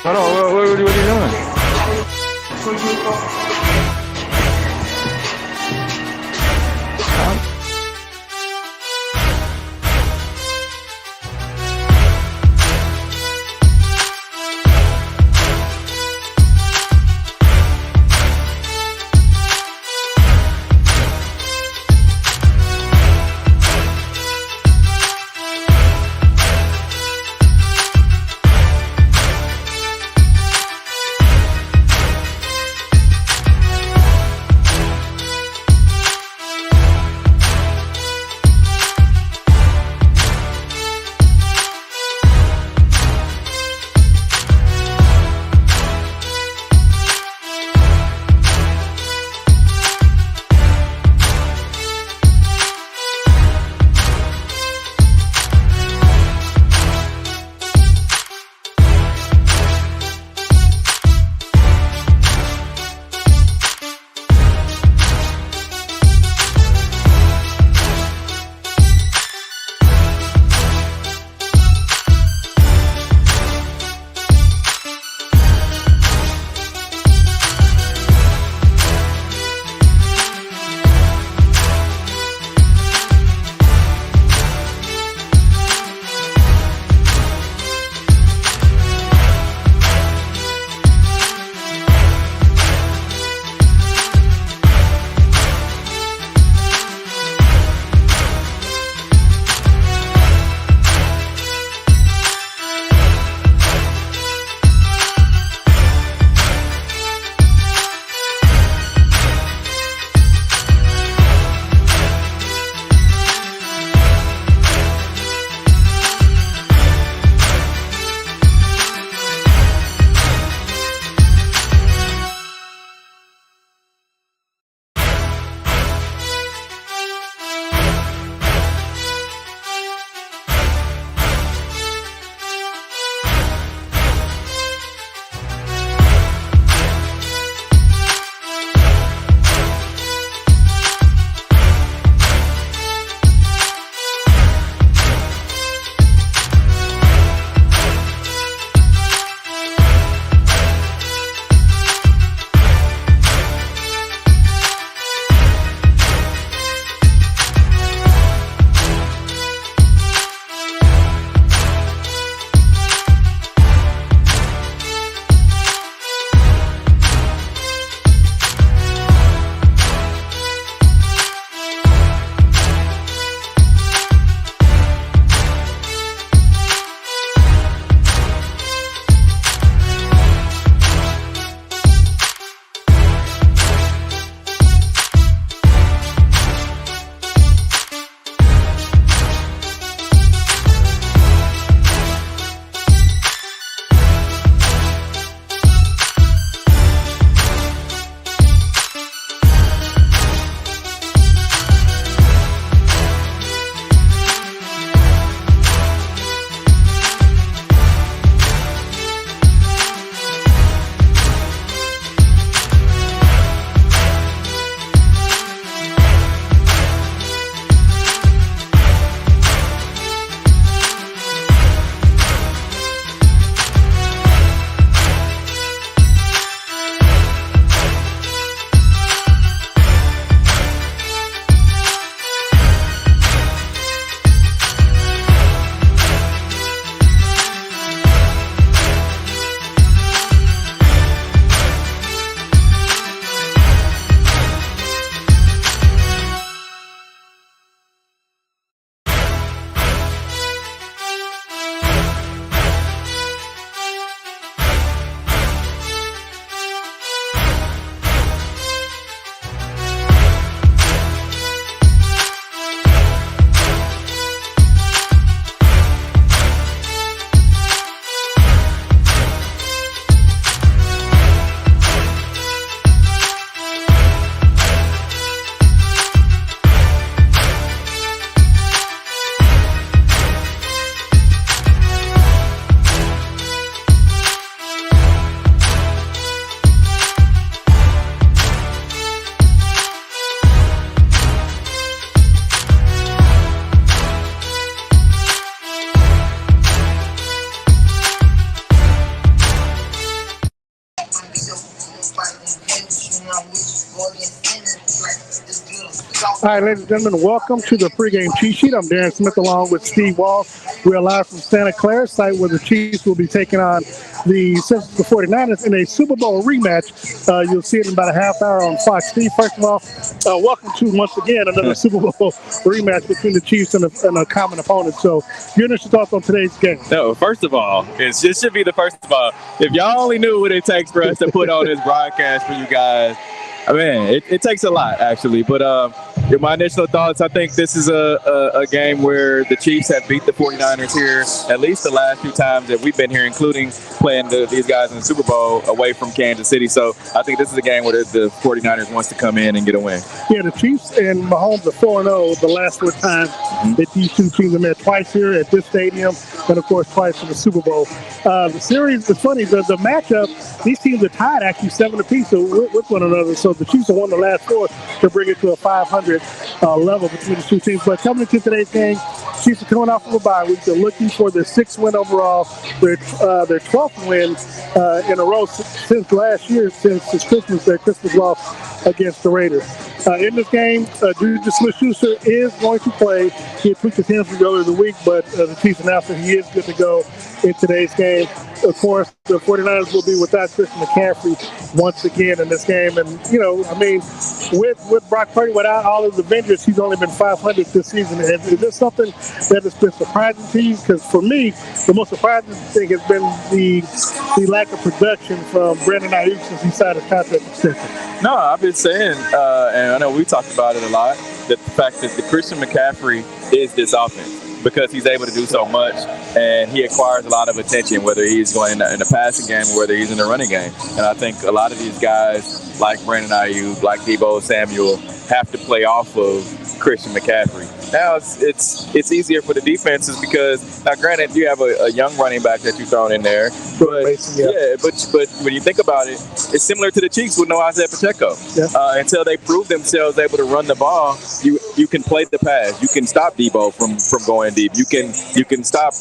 Hold on, what are you doing? All right, ladies and gentlemen, welcome to the pregame cheat sheet. I'm Darren Smith along with Steve Wall. We're live from Santa Clara, site where the Chiefs will be taking on the 49ers in a Super Bowl rematch. You'll see it in about a half hour on Fox. Steve, first of all, welcome to, once again, another Super Bowl rematch between the Chiefs and a common opponent. So, your initial thoughts on today's game? No, first of all, it should be the first of all. If y'all only knew what it takes for us to put on this broadcast for you guys, I mean, it takes a lot, actually. But my initial thoughts, I think this is a game where the Chiefs have beat the 49ers here at least the last few times that we've been here, including playing these guys in the Super Bowl away from Kansas City. So I think this is a game where the 49ers wants to come in and get a win. Yeah, the Chiefs and Mahomes are 4-0 the last 4 times that these two teams have met, twice here at this stadium and, of course, twice in the Super Bowl. The series is funny. The matchup, these teams are tied actually 7 apiece with one another. So the Chiefs have won the last 4 to bring it to a 500 level between the two teams. But coming into today's game, Chiefs are coming off of a bye week. They're looking for their 6th win overall, their 12th win in a row since last year, since Christmas, their Christmas loss against the Raiders. In this game, Juju Smith-Schuster is going to play. He had tweaked his hamstring earlier in the week, but the Chiefs announced that he is good to go in today's game. Of course, the 49ers will be without Christian McCaffrey once again in this game. And, with Brock Purdy, without all of the Avengers, he's only been 500 this season. And is this something that has been surprising to you? Because for me, the most surprising thing has been the lack of production from Brandon Ayuk since he signed his contract extension. No, I've been saying, and I know we talked about it a lot, that the fact that the Christian McCaffrey is this offense, because he's able to do so much and he acquires a lot of attention, whether he's going in the passing game or whether he's in the running game. And I think a lot of these guys, like Brandon Ayuk, like Deebo Samuel, have to play off of Christian McCaffrey. Now it's easier for the defenses because, now granted, you have a young running back that you've thrown in there, but but when you think about it, it's similar to the Chiefs with no Isaiah Pacheco. Yeah. Until they prove themselves able to run the ball, you can play the pass. You can stop Deebo from going deep. You can stop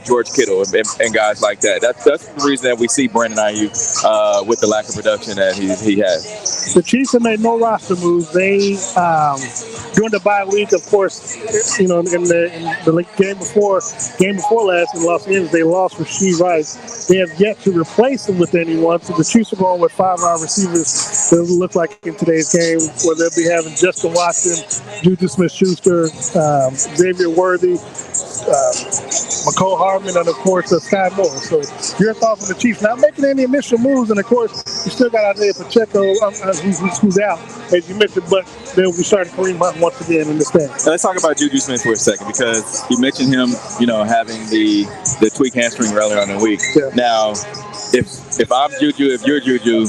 George Kittle and guys like that. That's the reason that we see Brandon Ayuk with the lack of production that he has. The Chiefs have made no roster moves. They during the bye week, of course, in the game before last in Los Angeles, they lost G.E.H.A. They have yet to replace him with anyone. So the Chiefs are going with 5 wide receivers. It look like in today's game, where they'll be having Justin Watson, Juju Smith-Schuster, Xavier Worthy, McCole Hardman, and of course Sky Moore. So your thoughts on the Chiefs not making any initial moves, and of course you still got Isaiah Pacheco who's out, as you mentioned, but they'll be starting Kareem Hunt once again in this game. Now let's talk about Juju Smith for a second, because you mentioned him, having the tweak hamstring earlier on in the week. Yeah. Now, if I'm Juju, if you're Juju,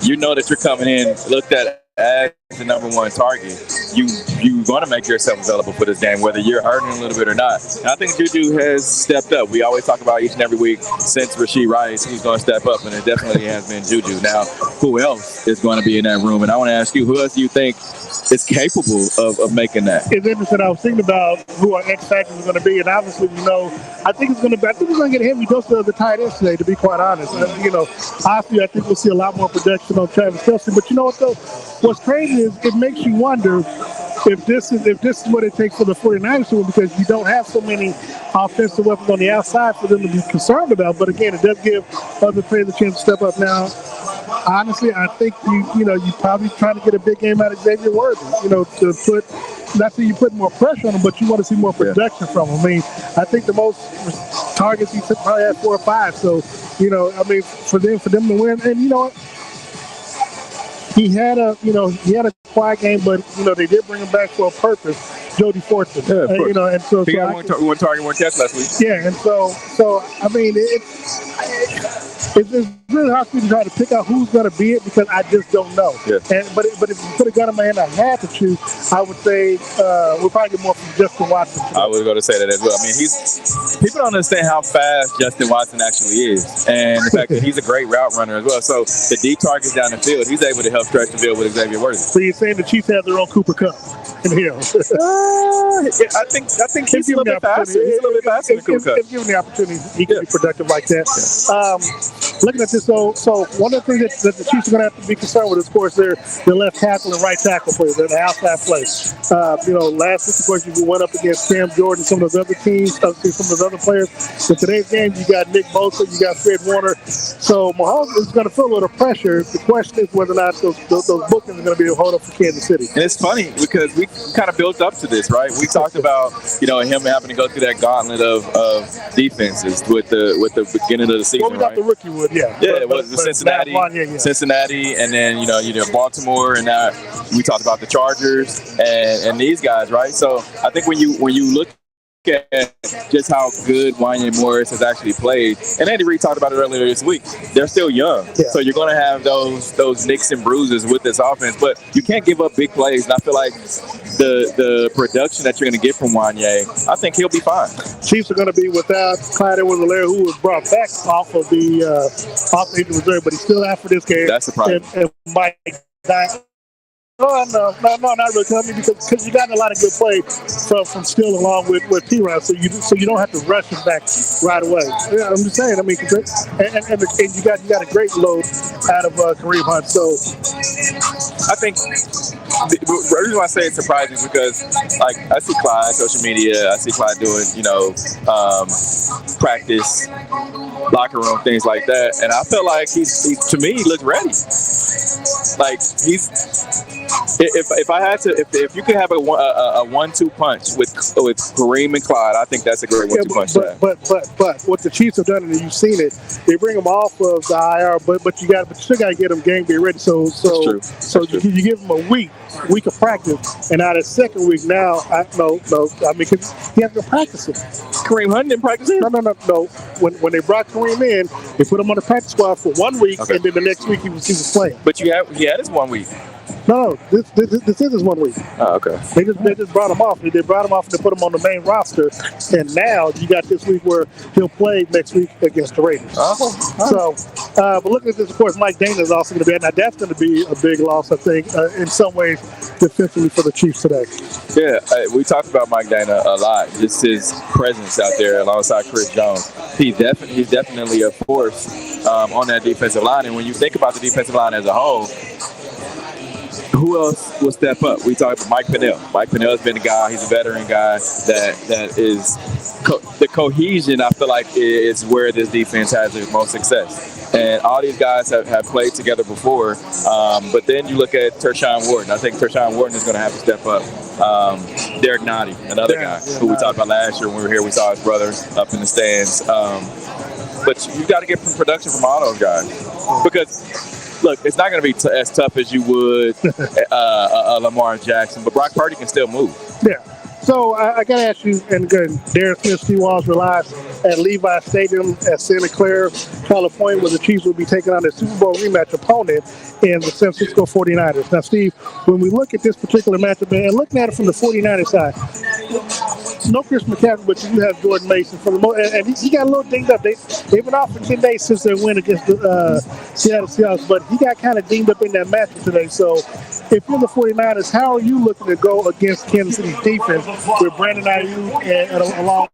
you know that you're coming in looked at as the number 1 target. You want to make yourself available for this game, whether you're hurting a little bit or not. And I think Juju has stepped up. We always talk about each and every week since Rashee Rice, who's going to step up, and it definitely has been Juju. Now, who else is going to be in that room? And I want to ask you, who else do you think is capable of making that? It's interesting. I was thinking about who our X factors are going to be, and obviously, I think we're going to get a heavy dose of the tight ends today, to be quite honest. Obviously, I think we'll see a lot more production on Travis Kelce. But you know what, though? What's crazy is it makes you wonder if this is what it takes for the 49ers to win, because you don't have so many offensive weapons on the outside for them to be concerned about. But again, it does give other players a chance to step up. Now, honestly, I think you probably trying to get a big game out of Xavier Worthy, to put, not that you put more pressure on him, but you want to see more production from him. I mean, I think the most targets he probably had 4 or 5. So, for them to win, and you know what? He had a quiet game, but they did bring him back for a purpose. Jody Fortson, and so he got one target, 1 catch last week. Yeah, and so I mean, it's really hard for me to try to pick out who's going to be it, because I just don't know. Yeah. But if you put a gun in my hand, I had to choose. I would say we'll probably get more from Justin Watson. I was going to say that as well. I mean, people don't understand how fast Justin Watson actually is, and the fact that he's a great route runner as well. So the deep targets down the field, he's able to help stretch the field with Xavier Worthy. So you're saying the Chiefs have their own Cooper Kupp in here? I think he's a little bit faster. He's a little bit faster than Cooper Kupp. If given the opportunity, he can be productive like that. looking at this, so one of the things that the Chiefs are going to have to be concerned with is, of course, their left tackle and right tackle plays. They're the outside play. Last week, of course, you went up against Cam Jordan, some of those other teams, some of those other players. In today's game, you got Nick Bosa, you got Fred Warner. So Mahomes is going to feel a little pressure. The question is whether or not those bookings are going to be able to hold up for Kansas City. And it's funny because we kind of built up to this, right? We talked about him having to go through that gauntlet of defenses with the beginning of the season. Well, we got the rookie would, yeah. Yeah, it was Cincinnati, and then Baltimore, and now we talked about the Chargers and these guys, right? So I think when you look at just how good Wanya Morris has actually played, and Andy Reid talked about it earlier this week, they're still young. Yeah. So you're going to have those nicks and bruises with this offense, but you can't give up big plays. And I feel like the production that you're going to get from Wanya, I think he'll be fine. Chiefs are going to be without Clyde Edwards-Helaire, who was brought back off of the injured reserve, but he's still out for this game. That's the problem. And Mike Diamond. No, not really coming because you got a lot of good play from Steele along with T-Ron, so you don't have to rush him back right away. Yeah, I'm just saying. I mean, and you got a great load out of Kareem Hunt. So I think the reason why I say it's surprising is because I see Clyde social media, I see Clyde doing practice, locker room, things like that, and I feel like he's to me he looks ready. Like if you could have a 1-2 punch with Kareem and Clyde, I think that's a great 1-2 punch. But what the Chiefs have done, and you've seen it, they bring them off of the IR, but you still got to get them game day ready. So you give them a week of practice, and now the second week now, I mean, he has to practice it. Kareem Hunt didn't practice it? No. When they brought Kareem in, they put him on the practice squad for 1 week, and then the next week he was playing. But he had his 1 week. No, this is his 1 week. Oh, okay. They just brought him off. They brought him off and they put him on the main roster. And now you got this week where he'll play next week against the Raiders. So, but looking at this, of course, Mike Dana is also going to be. Now that's going to be a big loss, I think, in some ways, defensively for the Chiefs today. Yeah, we talked about Mike Dana a lot. Just his presence out there alongside Chris Jones. He's definitely a force on that defensive line. And when you think about the defensive line as a whole, who else will step up? We talked about Mike Pennell. Mike Pennell has been a guy. He's a veteran guy that is the cohesion. I feel like is where this defense has the most success. And all these guys have played together before. But then you look at Tershawn Wharton. I think Tershawn Wharton is going to have to step up. Derek Nottie, another guy who we talked about last year when we were here. We saw his brother up in the stands. But you got to get some production from all those guys because. Look, it's not going to be as tough as you would Lamar Jackson, but Brock Purdy can still move. Yeah. So I got to ask you, and again, Darren Smith, Steve Walls relies at Levi Stadium at Santa Clara, California, where the Chiefs will be taking on their Super Bowl rematch opponent in the San Francisco 49ers. Now, Steve, when we look at this particular matchup, and looking at it from the 49ers side, no Chris McCaffrey, but you have Jordan Mason for the most, and he got a little dinged up. They've been off for 10 days since their win against the Seattle Seahawks, but he got kind of dinged up in that matchup today. So if you're the 49ers, how are you looking to go against Kansas City's defense with Brandon Ayuk and along?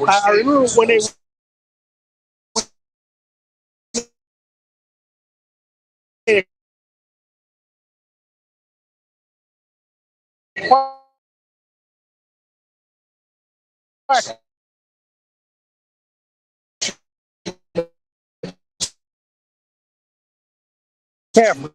I remember when they McCaffrey.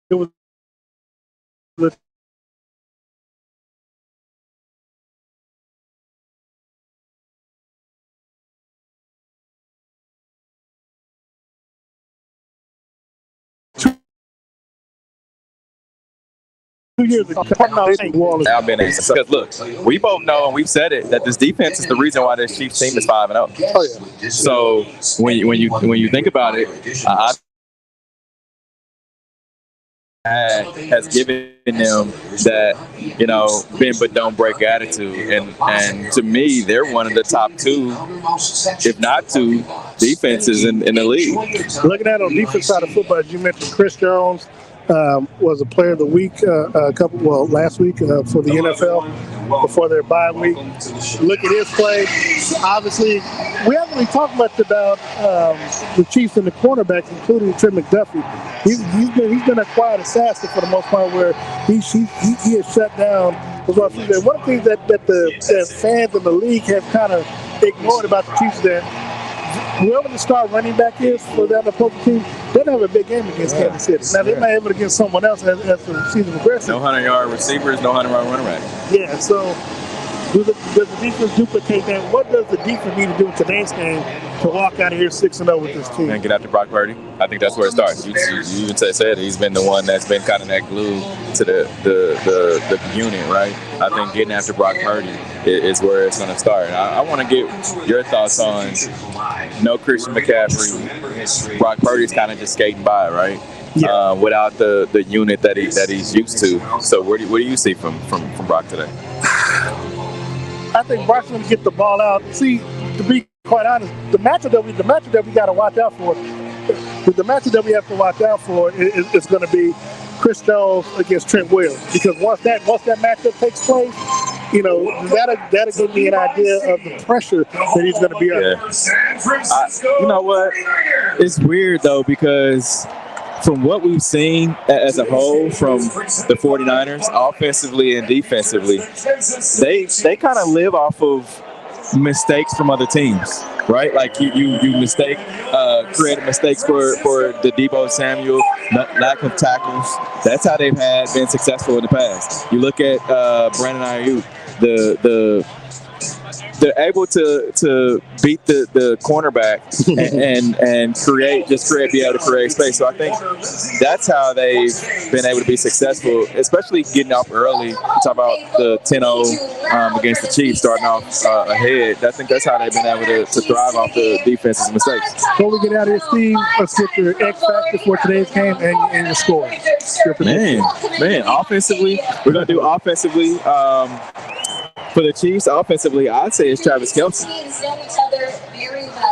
It was the 2 years ago. I've been because look, we both know and we've said it that this defense is the reason why this Chiefs team is 5-0. Oh yeah. So when you think about it, has given them that bend but don't break attitude, and to me they're one of the top 2, if not 2, defenses in the league. Looking at on the defense side of football, as you mentioned, Chris Jones was a player of the week last week for the NFL before their bye week. Look at his play. Obviously, we haven't really talked much about the Chiefs and the cornerbacks, including Trent McDuffie. He's been a quiet assassin for the most part, where he has shut down. One of the things that fans in the league have kind of ignored about the Chiefs is that whoever the star running back is for that opposing team, they don't have a big game against Kansas City. Now, they might have it against someone else as the season progresses. No 100-yard receivers, no 100-yard running back. Yeah, so does the defense duplicate that? What does the defense need to do in today's game to walk out of here 6-0 with this team? And get after Brock Purdy. I think that's where it starts. You even said he's been the one that's been kind of that glue to the unit, right? I think getting after Brock Purdy is where it's going to start. I want to get your thoughts on no Christian McCaffrey. Brock Purdy's kind of just skating by, right? Yeah. Without the unit that he's used to. So what do you see from Brock today? I think Brock's going to get the ball out. See, to be quite honest, the matchup that we got to watch out for, the matchup that we have to watch out for is going to be Chris Jones against Trent Williams, because once that matchup takes place, that'll give me an idea of the pressure that he's going to be under. Yeah. You know what? It's weird though, because from what we've seen as a whole from the 49ers, offensively and defensively, they kind of live off of mistakes from other teams, right? Like you created mistakes for the Deebo Samuel, lack of tackles. That's how they've been successful in the past. You look at Brandon Ayuk, they're able to beat the cornerback and be able to create space. So I think that's how they've been able to be successful, especially getting off early. You talk about the 10-0 against the Chiefs, starting off ahead. I think that's how they've been able to thrive off the defense's mistakes. Before we get out of here, Steve, let's get your X factor for today's game and your score. Man, offensively, we're gonna do offensively. For the Chiefs, offensively, I'd say it's Travis Kelce.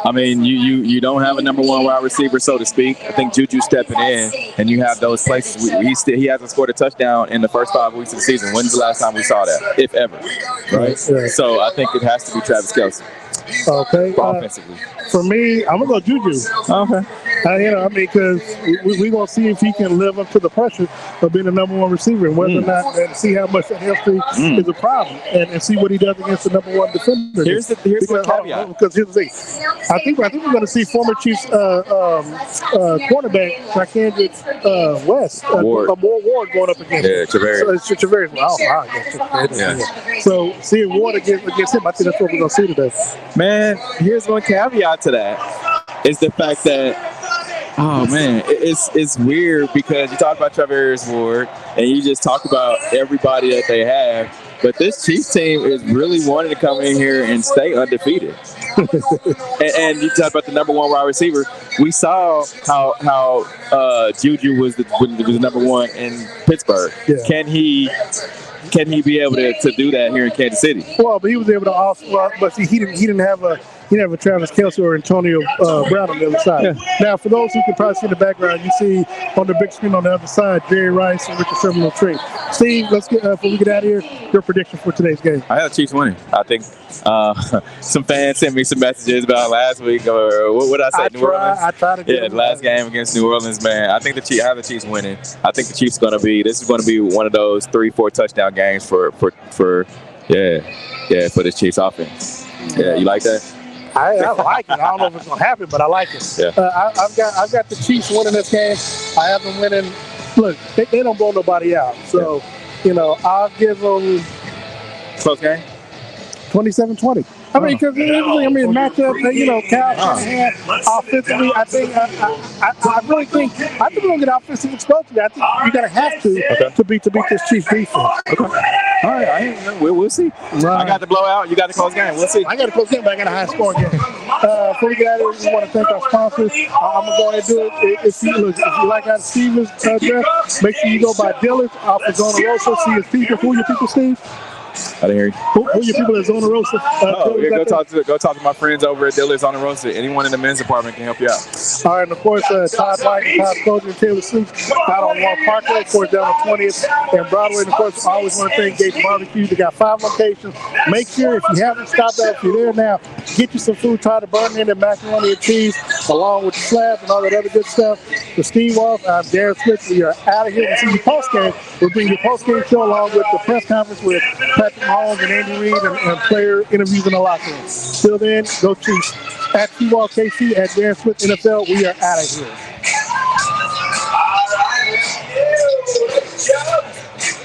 I mean, you don't have a number 1 wide receiver, so to speak. I think Juju's stepping in, and you have those places. He hasn't scored a touchdown in the first 5 weeks of the season. When's the last time we saw that, if ever? Right? So I think it has to be Travis Kelce. Okay. Offensively. For me, I'm going to go Juju. Okay. Because we're going to see if he can live up to the pressure of being the number 1 receiver, and whether or not, and see how much that history is a problem, and see what he does against the number 1 defender. Here's the caveat. Because here's the thing. I think we're going to see former Chiefs cornerback West, Ward going up against him. Traverius. So it's Traverius. So seeing Ward against him, I think that's what we're going to see today. Man, here's one caveat to that. Is the fact that, oh man, it's weird, because you talk about Traverius Ward and you just talk about everybody that they have, but this Chiefs team is really wanting to come in here and stay undefeated. and you talk about the number 1 wide receiver. We saw how Juju was the number 1 in Pittsburgh. Yeah. Can he be able to do that here in Kansas City? Well, but he was able to also. But see, he didn't have you have a Travis Kelce or Antonio Brown on the other side. Yeah. Now, for those who can probably see in the background, you see on the big screen on the other side, Jerry Rice and Richard Sherman on the tree. Steve, let's get before we get out of here, your prediction for today's game. I have the Chiefs winning. I think some fans sent me some messages about last week, or what did I say? New Orleans. I tried to. Yeah, the last game against New Orleans, man. I think I have the Chiefs winning. I think the Chiefs this is going to be one of those 3-4 touchdown games for the Chiefs offense. Yeah, you like that? I like it. I don't know if it's going to happen, but I like it. Yeah. I've got the Chiefs winning this game. I have them winning. Look, they don't blow nobody out. So, I'll give them close game. 27-20. I mean, because matchup, Cal, offensively, I think we're gonna get offensive exposure. I think you're gonna have to beat this Chiefs defense. Okay. All right, we'll see. Right. I got the blowout. You got the close game. We'll see. I got the close game, but I got a high scoring game. Before we get out of here, we want to thank our sponsors. I'm gonna go ahead and do it. If you like how Steve's dress, make sure you go by Dillard's off of Zona Rosa. See his people. Who are your people, Steve? I didn't hear you. Who are your people at Zona Rosa? Go talk to my friends over at Dillard's on the Rosa. Anyone in the men's department can help you out. All right, and of course, Todd White and Todd Coach and Taylor Suits out on Wall Parkway, of course, down on 20th and Broadway. And of course, I always want to thank G.E.H.A Barbecue. They got 5 locations. Make sure if you haven't stopped out, if you're there now, get you some food, try to burn in and macaroni and cheese, along with the slabs and all that other good stuff. For Steve Wolf, I'm Darren Smith. We are out of here. We'll see you post-game. We'll bring you a post-game show along with the press conference with Patrick Mahomes and Andy Reid and player interviews in the locker room. Till then, go Chiefs. At TWallKC, at Darren Smith NFL, we are out of here.